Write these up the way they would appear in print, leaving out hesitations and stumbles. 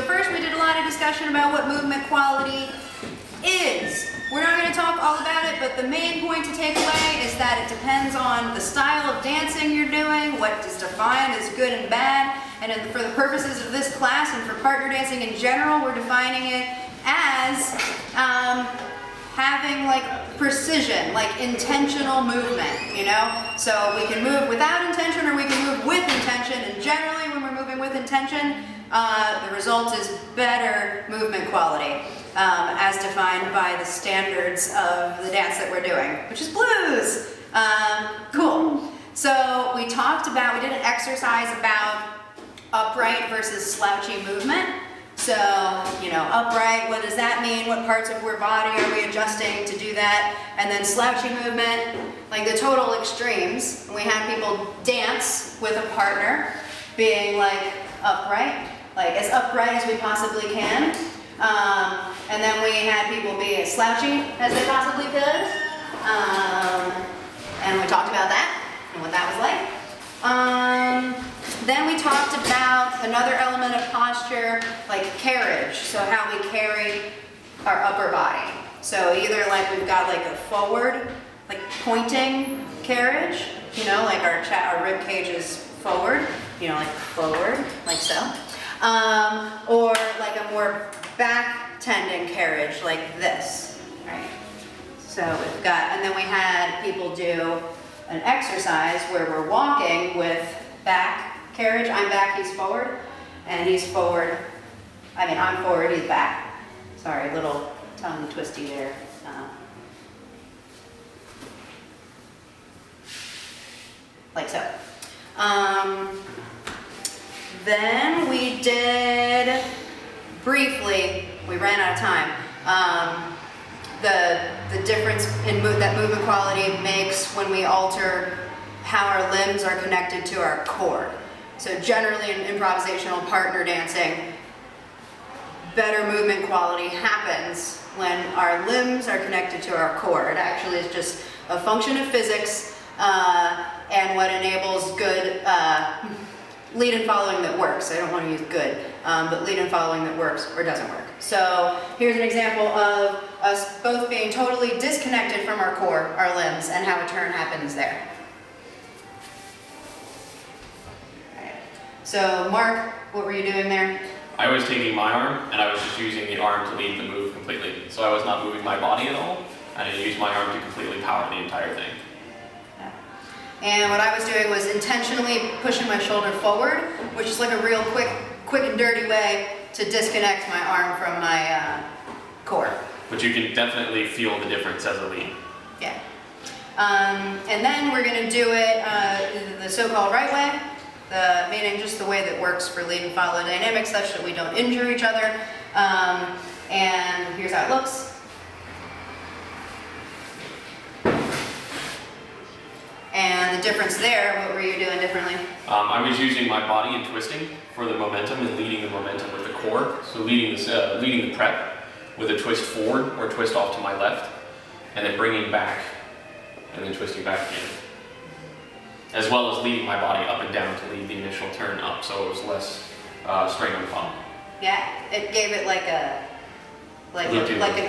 first we did a lot of discussion about what movement quality is. We're not going to talk all about it, but the main point to take away is that it depends on the style of dancing you're doing, what is defined as good and bad, and for the purposes of this class and for partner dancing in general, we're defining it as having like precision, like intentional movement, you know? So we can move without intention or we can move with intention, and generally when we're moving with intention, the result is better movement quality, as defined by the standards of the dance that we're doing, which is blues. Cool. So we did an exercise about upright versus slouchy movement. So, you know, upright, what does that mean? What parts of our body are we adjusting to do that? And then slouchy movement, like the total extremes. We had people dance with a partner, being like upright, like as upright as we possibly can. And then we had people be as slouchy as they possibly could. And we talked about that and what that was like. Then we talked about another element of posture, like carriage, so how we carry our upper body. So either like we've got like a forward, like pointing carriage, you know, like our rib cage is forward, you know, like forward, like so. Or like a more back tending carriage, like this, right? So we've got, and then we had people do an exercise where we're walking with back carriage. I'm back, he's forward, and he's forward. I mean, I'm forward, he's back. Sorry, little tongue twisty there. Like so. Then we did, briefly, we ran out of time, the difference in that movement quality makes when we alter how our limbs are connected to our core. So generally in improvisational partner dancing, better movement quality happens when our limbs are connected to our core. It actually is just a function of physics and what enables good lead and following that works. I don't want to use good, but lead and following that works or doesn't work. So here's an example of us both being totally disconnected from our core, our limbs, and how a turn happens there. So Mark, what were you doing there? I was taking my arm and I was just using the arm to lead the move completely. So I was not moving my body at all, and I used my arm to completely power the entire thing. Yeah. And what I was doing was intentionally pushing my shoulder forward, which is like a real quick and dirty way to disconnect my arm from my core. But you can definitely feel the difference as a lead. Yeah. And then we're going to do it the so-called right way. Meaning just the way that works for lead and follow dynamics such that we don't injure each other. And here's how it looks. And the difference there, what were you doing differently? I was using my body and twisting for the momentum and leading the momentum with the core. So leading the prep with a twist forward or twist off to my left, and then bringing back, and then twisting back again. As well as leading my body up and down to lead the initial turn up, so it was less strain on the bottom. Yeah, it gave it like an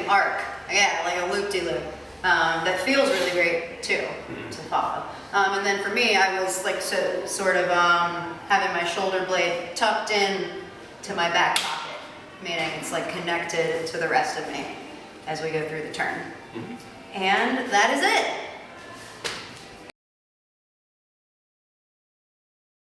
arc. Yeah, like a loop-de-loop. That feels really great too to follow. And then for me, I was like sort of having my shoulder blade tucked in to my back pocket, meaning it's like connected to the rest of me as we go through the turn. And that is it.